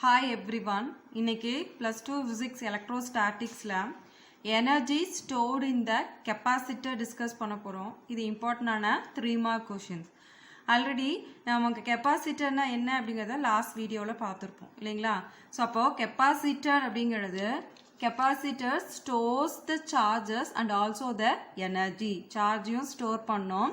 Hi everyone. இன்னைக்கு plus 2 physics electrostaticsல energy stored in the capacitor discuss பண்ண போறோம். இது இம்பார்ட்டன்டான 3 mark questions. ஆல்ரெடி நமக்கு கெப்பாசிட்டர்னா என்ன அப்படிங்கறத லாஸ்ட் வீடியோல பார்த்திருப்போம் இல்லைங்களா? சோ அப்போ கெப்பாசிட்டர் அப்படிங்கிறது capacitor stores the charges and also the energy. சார்ஜையும் ஸ்டோர் பண்ணோம்,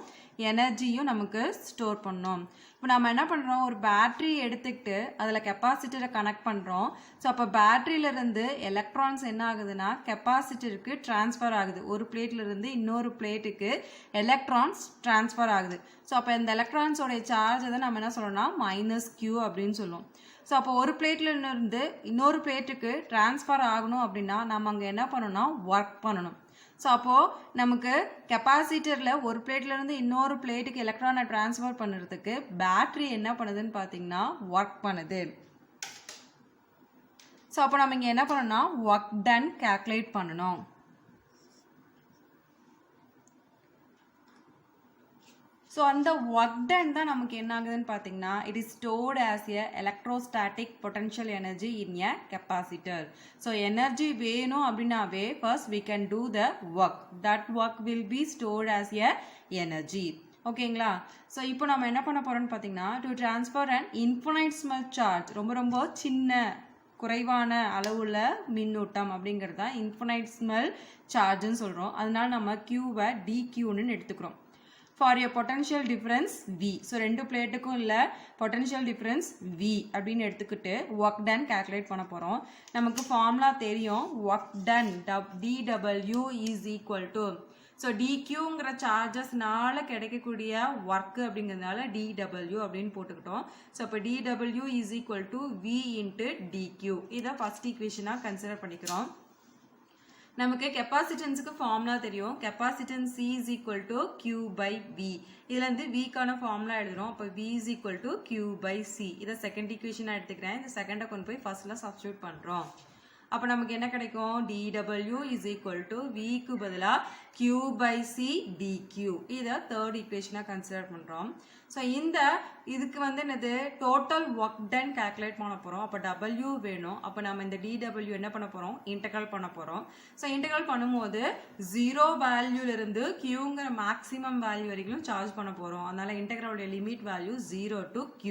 எனர்ஜியும் நமக்கு ஸ்டோர் பண்ணோம். இப்போ நம்ம என்ன பண்ணுறோம், ஒரு பேட்டரி எடுத்துக்கிட்டு அதில் கெப்பாசிட்டரை கனெக்ட் பண்ணுறோம். ஸோ அப்போ பேட்டரியிலேருந்து எலக்ட்ரான்ஸ் என்ன ஆகுதுன்னா கெப்பாசிட்டருக்கு ட்ரான்ஸ்ஃபர் ஆகுது. ஒரு பிளேட்லேருந்து இன்னொரு பிளேட்டுக்கு எலக்ட்ரான்ஸ் ட்ரான்ஸ்ஃபர் ஆகுது. ஸோ அப்போ இந்த எலக்ட்ரான்ஸோடைய சார்ஜ் தான் நம்ம என்ன சொல்லணும்னா -Q அப்படின்னு சொல்லுவோம். ஸோ அப்போ ஒரு பிளேட்ல இருந்து இன்னொரு பிளேட்டுக்கு ட்ரான்ஸ்ஃபர் ஆகணும் அப்படின்னா நம்ம அங்கே என்ன பண்ணணும்னா ஒர்க் பண்ணணும். ஸோ அப்போது நமக்கு கெப்பாசிட்டரில் ஒரு பிளேட்லேருந்து இன்னொரு பிளேட்டுக்கு எலக்ட்ரானை ட்ரான்ஸ்ஃபர் பண்ணுறதுக்கு பேட்ரி என்ன பண்ணுதுன்னு பார்த்தீங்கன்னா ஒர்க் பண்ணுது. ஸோ அப்போ நம்ம இங்கே என்ன பண்ணணும்னா ஒர்க் டன் கால்குலேட் பண்ணணும். ஸோ அந்த ஒர்க் டன் தான் நமக்கு என்ன ஆகுதுன்னு பார்த்தீங்கன்னா it is stored as a electrostatic potential energy in a capacitor. So energy வேணும் அப்படின்னாவே first we can do the work. That work will be stored as a energy. ஓகேங்களா? ஸோ இப்போ நம்ம என்ன பண்ண போறோம்னு பார்த்தீங்கன்னா to transfer and infinitesimal charge, ரொம்ப சின்ன குறைவான அளவுள்ள மின்னூட்டம் அப்படிங்கிறது தான் இன்ஃபினைட்ஸ்மல் சார்ஜ்னு சொல்கிறோம். அதனால நம்ம கியூவை டிக்யூன்னு எடுத்துக்கிறோம். For a potential difference V. So ரெண்டு பிளேட்டுக்கும் இல்ல potential difference V அப்படின்னு எடுத்துக்கிட்டு work done calculate பண்ண போறோம். நமக்கு ஃபார்முலா தெரியும். work done dW is equal to, so dQங்கிற சார்ஜஸ்னால கிடைக்கக்கூடிய ஒர்க் அப்படிங்கிறதுனால dW அப்படின்னு போட்டுக்கிட்டோம். ஸோ இப்போ dW is equal to V into dQ. இதை ஃபர்ஸ்ட் ஈக்குவேஷனா கன்சிடர் பண்ணிக்கிறோம். நமக்கு கெப்பாசிட்டன்ஸுக்கு ஃபார்முலா தெரியும். Capacitance C is equal to Q by V. இதுல இருந்து Vக்கான ஃபார்முலா எழுதுறோம். அப்போ V is equal to Q by C. இதை செகண்ட் ஈக்குவேஷனா எடுத்துக்கிறேன். இந்த செகண்டை கொண்டு போய் ஃபர்ஸ்ட்ல சப்ஸ்டிட்யூட் பண்றோம். அப்போ நமக்கு என்ன கிடைக்கும், dW is equal to Vக்கு பதிலா Q by C dQ. இதை தேர்ட் ஈக்குவேஷனா கன்சிடர் பண்றோம். ஸோ இந்த இதுக்கு வந்து என்னது டோட்டல் ஒர்க் டன் கால்குலேட் பண்ண போறோம். அப்போ W வேணும். அப்போ நம்ம இந்த dW என்ன பண்ண போறோம், இன்டெகிரல் பண்ண போறோம். ஸோ இன்டெகிரல் பண்ணும்போது 0 வேல்யூல இருந்து Qங்கிற மேக்ஸிமம் வேல்யூ வரைக்கும் சார்ஜ் பண்ண போறோம். அதனால இன்டெகிரலுடைய லிமிட் வேல்யூ 0 to Q.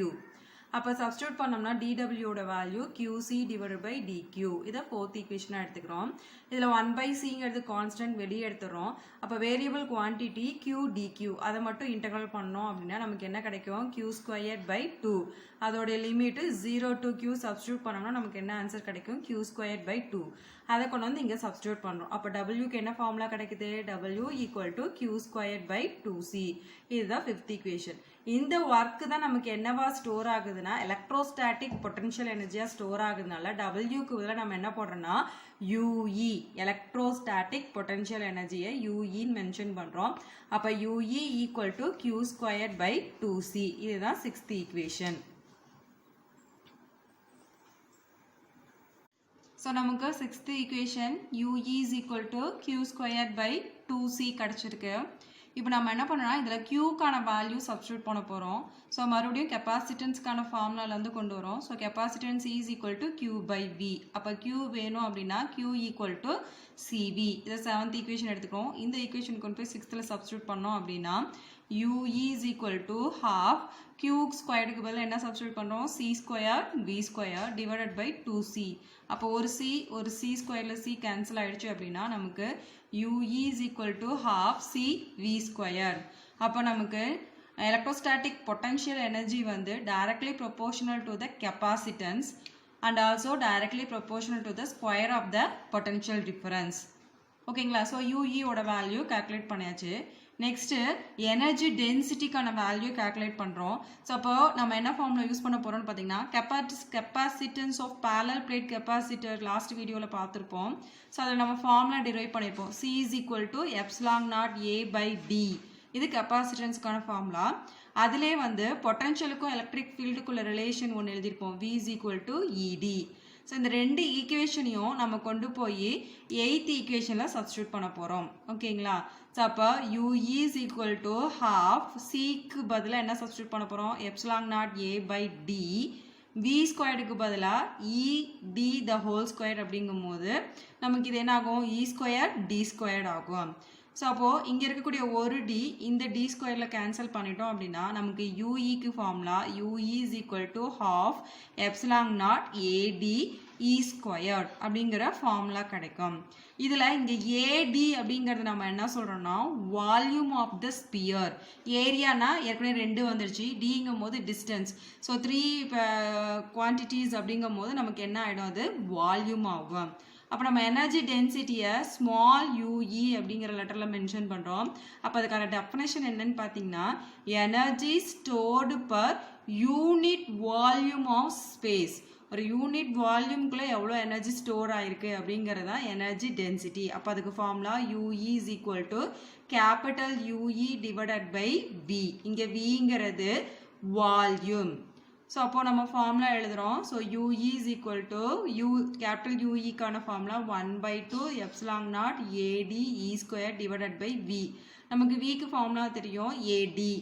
அப்போ சப்ஸ்டிட்யூட் பண்ணோம்னா dWயோட value QC divided by dQ. இதை ஃபோர்த் ஈக்குவேஷனாக எடுத்துக்கிறோம். இதில் 1/Cங்கிறது கான்ஸ்டன்ட் வெளியே எடுத்துறோம். அப்போ வேரியபிள் குவான்டிட்டி Q dQ அதை மட்டும் இன்டெகிரல் பண்ணோம் அப்படின்னா நமக்கு என்ன கிடைக்கும், Q²/2. அதோடைய லிமிட் 0 to Q சப்ஸ்டிட்யூட் பண்ணோம்னா நமக்கு என்ன ஆன்சர் கிடைக்கும், Q²/2. அதை கொண்டு வந்து இங்கே சப்ஸ்டிட்யூட் பண்ணுறோம். அப்போ Wக்கு என்ன ஃபார்முலா கிடைக்குது, W equal to Q²/2C. இதுதான் ஃபிஃப்த் ஈக்குவேஷன். இந்த ஒர்க் தான் நமக்கு என்னவா ஸ்டோர் ஆகுதுன்னா எலக்ட்ரோஸ்டாட்டிக் பொட்டன்ஷியல் எனர்ஜியா ஸ்டோர் ஆகுதுனால Wக்கு பதிலாக நம்ம என்ன போடுறோம்னா UE, எலக்ட்ரோஸ்டாட்டிக் பொட்டன்ஷியல் எனர்ஜியை UEன்னு மென்ஷன் பண்றோம். அப்ப UE equal to Q²/2C. இதுதான் சிக்ஸ்த் ஈக்குவேஷன். ஸோ நமக்கு sixth equation UE is equal to Q²/2C கிடைச்சிருக்கு. இப்போ நம்ம என்ன பண்ணோம்னா இதில் Qக்கான வேல்யூ சப்ஸ்டிட்யூட் பண்ண போகிறோம். ஸோ மறுபடியும் கெப்பாசிட்டன்ஸ்க்கான ஃபார்முலாலேருந்து கொண்டு வரோம். So capacitance is equal to Q by V. அப்போ Q வேணும் அப்படின்னா Q equal to CV. இதை செவன்த் ஈக்குவேஷன் எடுத்துக்கிறோம். இந்த ஈக்குவேஷன் கொண்டு போய் சிக்ஸ்த்தில் சப்ஸ்டிட்யூட் பண்ணோம் அப்படின்னா UE is equal to half Q ஸ்கொயருக்கு பதில் என்ன சப்ஸ்டிட்யூட் பண்ணுறோம், C² V² divided by 2C. அப்போ ஒரு C ஸ்கொயரில் C கேன்சல் ஆயிடுச்சு அப்படின்னா நமக்கு UE is equal to half C V². அப்போ நமக்கு எலக்ட்ரோஸ்டாட்டிக் பொட்டன்ஷியல் எனர்ஜி வந்து directly proportional to the capacitance and also directly proportional to the square of the potential difference. ஓகேங்களா? So UE ஓட value calculate பண்ணியாச்சு. Next energy டென்சிட்டிக்கான value calculate பண்ணுறோம். So அப்போ நம்ம என்ன ஃபார்முலா யூஸ் பண்ண போகிறோம்னு பார்த்தீங்கன்னா capacitance of parallel plate capacitor last வீடியோவில் பார்த்துருப்போம். ஸோ அதில் நம்ம ஃபார்முலா டிரைவ் பண்ணியிருப்போம். C is equal to ε0A/D. இது கெப்பாசிட்டன்ஸ்க்கான ஃபார்முலா. அதிலே வந்து பொட்டன்ஷியலுக்கும் எலக்ட்ரிக் ஃபீல்டுக்குள்ள ரிலேஷன் ஒன்று எழுதியிருப்போம். V is equal to ED. So இந்த ரெண்டு ஈக்குவேஷனையும் நம்ம கொண்டு போய் எயித் ஈக்குவேஷனில் சப்ஸ்டிட்யூட் பண்ண போகிறோம். ஓகேங்களா? ஸோ அப்போ UE is equal to half Cக்கு பதிலாக என்ன சப்ஸ்டிட்யூட் பண்ண போகிறோம், ε0A/D வி ஸ்கொயர்டுக்கு பதிலாக இ டி த ஹோல் ஸ்கொயர் அப்படிங்கும் போது நமக்கு இது என்ன ஆகும் இ ஸ்கொயர் டி ஸ்கொயர்ட் ஆகும். ஸோ அப்போது இங்கே இருக்கக்கூடிய ஒரு டி இந்த டி ஸ்கொயரில் கேன்சல் பண்ணிட்டோம் அப்படின்னா நமக்கு யூஇக்கு formula U E is equal to half epsilon naught A D E squared அப்படிங்கிற ஃபார்முலா கிடைக்கும். இதில் இங்கே ஏடி அப்படிங்கிறது நம்ம என்ன சொல்கிறோம்னா வால்யூம் ஆஃப் த ஸ்பியர். ஏரியானா ஏற்கனவே 2 வந்துருச்சு, டிங்கும் போது டிஸ்டன்ஸ். ஸோ 3 குவான்டிட்டிஸ் அப்படிங்கும் போது நமக்கு என்ன ஆகிடும் அது வால்யூம் ஆகும். அப்போ நம்ம எனர்ஜி டென்சிட்டியை ஸ்மால் யூஇ அப்படிங்கிற லெட்டரில் மென்ஷன் பண்ணுறோம். அப்போ அதுக்கான டெஃபினேஷன் என்னன்னு பார்த்தீங்கன்னா energy stored per unit volume of space. ஒரு யூனிட் வால்யூம்குள்ளே எவ்வளோ எனர்ஜி ஸ்டோர் ஆகிருக்கு அப்படிங்கிறது தான் எனர்ஜி டென்சிட்டி. அப்போ அதுக்கு formula U E is equal to capital U E divided by V. இங்கே விங்கிறது வால்யூம். ஸோ அப்போ நம்ம ஃபார்முலா எழுதுகிறோம். So U E is equal to capital யூஇக்கான formula 1/2 epsilon naught A D E square divided by V. நமக்கு விக்கு ஃபார்முலா தெரியும் ஏடி,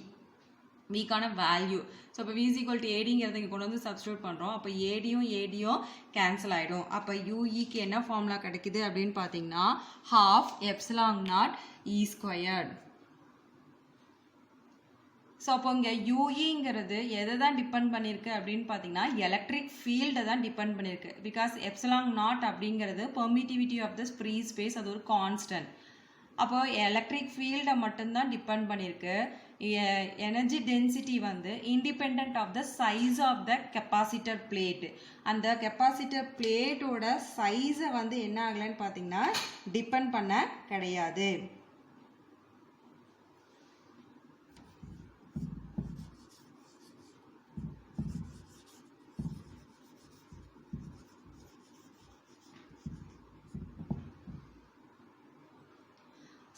விக்கான வேல்யூ. ஸோ இப்போ வி இஸ் ஈக்குவல் டு ஏடிங்கிறத இங்கே கொண்டு வந்து சப்ஸ்டியூட் பண்ணுறோம். அப்போ ஏடியும் கேன்சல் ஆகிடும். அப்போ யூஇக்கு என்ன ஃபார்முலா கிடைக்குது அப்படின்னு பார்த்தீங்கன்னா half epsilon not E squared. So அப்போ இங்கே யூஇங்கிறது எதை தான் டிபெண்ட் பண்ணியிருக்கு அப்படின்னு பார்த்தீங்கன்னா எலக்ட்ரிக் ஃபீல்டை தான் டிபெண்ட் பண்ணியிருக்கு. பிகாஸ் எப்சிலாங் நாட் அப்படிங்கிறது permittivity of the free space, அது ஒரு கான்ஸ்டன்ட். அப்போ எலக்ட்ரிக் ஃபீல்டை மட்டும்தான் டிபெண்ட் பண்ணியிருக்கு. எனர்ஜி டென்சிட்டி வந்து independent of the size of the capacitor plate. அந்த கெப்பாசிட்டர் பிளேட்டோட சைஸை வந்து என்ன ஆகலைன்னு பார்த்தீங்கன்னா டிபெண்ட் பண்ண கிடையாது.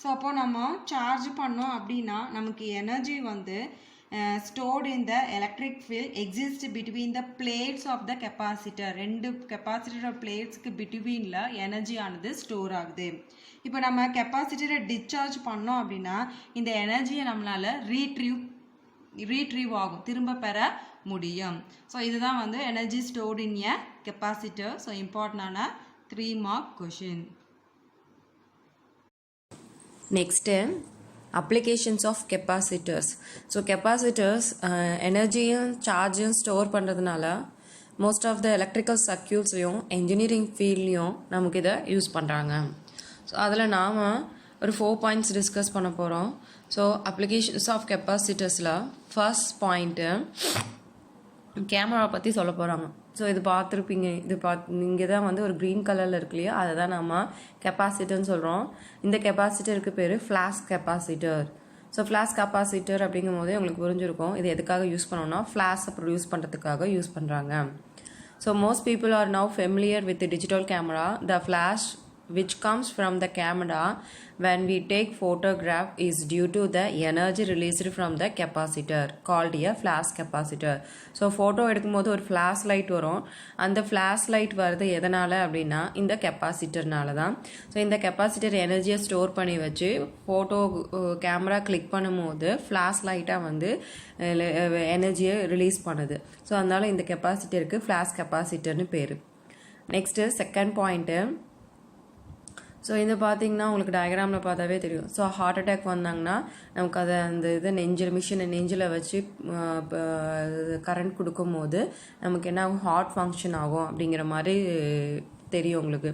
ஸோ அப்போ நம்ம சார்ஜ் பண்ணோம் அப்படின்னா நமக்கு எனர்ஜி வந்து stored in the electric field exist between the plates of the capacitor. 2 capacitor பிளேட்ஸ்க்கு பிட்வீனில் எனர்ஜி ஆனது ஸ்டோர் ஆகுது. இப்போ நம்ம கெப்பாசிட்டரை டிஸ்சார்ஜ் பண்ணோம் அப்படின்னா இந்த எனர்ஜியை நம்மளால் ரீட்ரீவ் ஆகும், திரும்ப பெற முடியும். ஸோ இதுதான் வந்து energy stored in a capacitor. So இம்பார்ட்டண்டான 3 mark question. Next, applications of capacitors. So capacitors எனர்ஜியும் சார்ஜும் ஸ்டோர் பண்ணுறதுனால மோஸ்ட் ஆஃப் த எலக்ட்ரிக்கல் சர்க்யூட்ஸ்லையும் இன்ஜினியரிங் ஃபீல்ட்லையும் நமக்கு இதை யூஸ் பண்ணுறாங்க. ஸோ அதில் நாம் ஒரு 4 பாயிண்ட்ஸ் டிஸ்கஸ் பண்ண போகிறோம். ஸோ அப்ளிகேஷன்ஸ் ஆஃப் கெப்பாசிட்டர்ஸில் ஃபர்ஸ்ட் பாயிண்ட்டு கேமரா பற்றி சொல்ல போகிறாங்க. ஸோ இது பார்த்துருப்பீங்க, இங்கே தான் வந்து ஒரு க்ரீன் கலரில் இருக்கு இல்லையா, அதை தான் நம்ம கெப்பாசிட்டர்னு சொல்கிறோம். இந்த கெப்பாசிட்டருக்கு பேர் flash capacitor. So flash capacitor அப்படிங்கும் போதே உங்களுக்கு புரிஞ்சிருக்கும் இது எதுக்காக யூஸ் பண்ணோம்னா ஃப்ளாஷை ப்ரொடியூஸ் பண்ணுறதுக்காக யூஸ் பண்ணுறாங்க. So most people are now familiar with digital camera. The flash which comes from the camera when we take photograph is due to the energy released from the capacitor called a flash capacitor. So photo எடுக்கும்போது ஒரு flash light வரும். அந்த flash light வருது எதனால அப்படின்னா இந்த கெப்பாசிட்டர்னால தான். So இந்த கெப்பாசிட்டர் எனர்ஜியை ஸ்டோர் பண்ணி வச்சு ஃபோட்டோ கேமரா கிளிக் பண்ணும்போது ஃப்ளாஷ் லைட்டாக வந்து எனர்ஜியை ரிலீஸ் பண்ணுது. ஸோ அதனால இந்த கெப்பாசிட்டருக்கு ஃப்ளாஷ் கெப்பாசிட்டர்னு பேர். Next second point. ஸோ இது பார்த்தீங்கன்னா உங்களுக்கு டயக்ராமில் பார்த்தாவே தெரியும். ஸோ ஹார்ட் அட்டாக் வந்தாங்கன்னா நமக்கு அதை அந்த இது நெஞ்சில் வச்சு கரண்ட் கொடுக்கும்போது நமக்கு என்ன ஆகும், ஹார்ட் ஃபங்க்ஷன் ஆகும் அப்படிங்கிற மாதிரி தெரியும் உங்களுக்கு.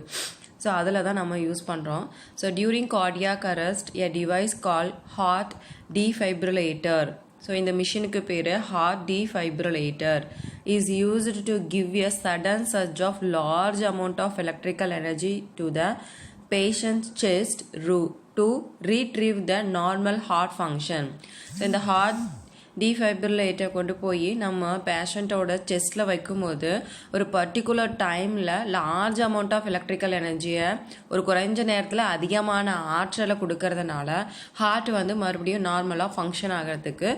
ஸோ அதில் தான் நம்ம யூஸ் பண்ணுறோம். So during cardiac arrest a device call heart defibrillator. So இந்த மிஷினுக்கு பேர் heart defibrillator is used to give a sudden surge of large amount of electrical energy to the patient's chest to retrieve the normal heart function. So இந்த heart defibrillator கொண்டு போய் நம்ம பேஷண்ட்டோட செஸ்ட்டில் வைக்கும்போது ஒரு particular டைமில் லார்ஜ் அமௌண்ட் ஆஃப் எலக்ட்ரிக்கல் எனர்ஜியை ஒரு குறைஞ்ச நேரத்தில் அதிகமான ஆற்றலை கொடுக்கறதுனால ஹார்ட் வந்து மறுபடியும் நார்மலாக ஃபங்க்ஷன் ஆகிறதுக்கு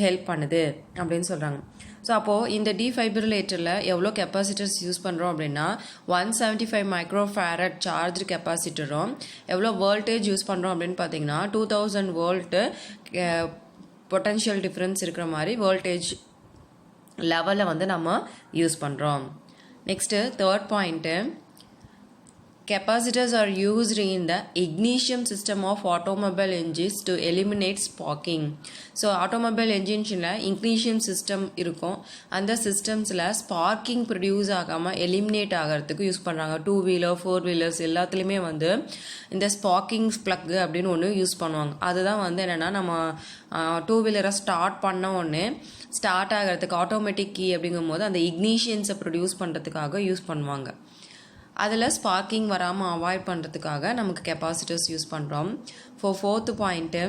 ஹெல்ப் பண்ணுது அப்படின்னு சொல்கிறாங்க. ஸோ அப்போது இந்த டிஃபைப்ரிலேட்டரில் எவ்வளோ கெப்பாசிட்டர்ஸ் யூஸ் பண்ணுறோம் அப்படின்னா 175 மைக்ரோஃபாரட் சார்ஜ் கெப்பாசிட்டரும் எவ்வளோ வோல்டேஜ் யூஸ் பண்ணுறோம் அப்படின்னு பார்த்தீங்கன்னா 2000 வோல்ட்டு பொட்டன்ஷியல் டிஃப்ரென்ஸ் இருக்கிற மாதிரி வோல்டேஜ் லெவலில் வந்து நம்ம யூஸ் பண்ணுறோம். Next third point, capacitors are used in the ignition system of automobile engines to eliminate sparking. So automobile என்ஜின்ஸில் ignition சிஸ்டம் இருக்கும். அந்த சிஸ்டம்ஸில் ஸ்பார்க்கிங் ப்ரொடியூஸ் ஆகாமல் எலிமினேட் ஆகிறதுக்கு யூஸ் பண்ணுறாங்க. 2 வீலர் 4 வீலர்ஸ் எல்லாத்துலேயுமே வந்து இந்த ஸ்பார்க்கிங் ப்ளக்கு அப்படின்னு ஒன்று யூஸ் பண்ணுவாங்க. அதுதான் வந்து என்னென்னா நம்ம 2 வீலரை ஸ்டார்ட் பண்ண உடனே ஸ்டார்ட் ஆகிறதுக்கு ஆட்டோமேட்டிக் கீ அப்படிங்கும்போது அந்த இக்னிஷியன்ஸை ப்ரொடியூஸ் பண்ணுறதுக்காக யூஸ் பண்ணுவாங்க. அதில் ஸ்பார்க்கிங் வராமல் அவாய்ட் பண்ணுறதுக்காக நமக்கு கெப்பாசிட்டர்ஸ் யூஸ் பண்ணுறோம். Fourth point,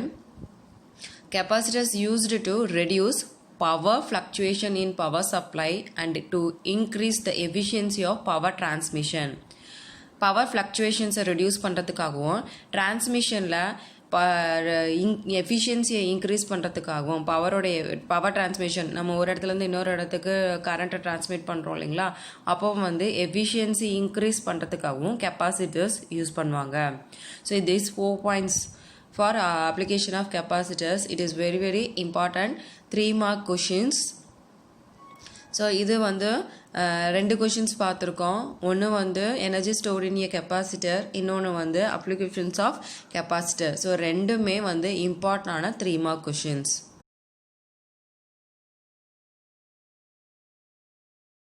capacitors used to reduce power fluctuation in power supply and to increase the efficiency of power transmission. Power ஃப்ளக்சுவேஷன்ஸை ரெடியூஸ் பண்ணுறதுக்காகவும் டிரான்ஸ்மிஷனில் எஃபிஷியன்சியை இன்க்ரீஸ் பண்ணுறதுக்காகவும் பவர் டிரான்ஸ்மிஷன் நம்ம ஒரு இடத்துலேருந்து இன்னொரு இடத்துக்கு கரண்ட்டை டிரான்ஸ்மிட் பண்ணுறோம் இல்லைங்களா, அப்போ வந்து எஃபிஷியன்சி இன்க்ரீஸ் பண்ணுறதுக்காகவும் கெப்பாசிட்டர்ஸ் யூஸ் பண்ணுவாங்க. So this 4 points for application of capacitors. It is very very important. 3 mark questions. So இது வந்து 2 கொஷின்ஸ் பார்த்துருக்கோம். ஒன்று வந்து எனர்ஜி ஸ்டோர்ட் இன் ஏ கெப்பாசிட்டர், இன்னொன்று வந்து அப்ளிகேஷன்ஸ் ஆஃப் கெப்பாசிட்டர். ஸோ ரெண்டுமே வந்து இம்பார்ட்டண்டான 3 mark கொஷின்ஸ்.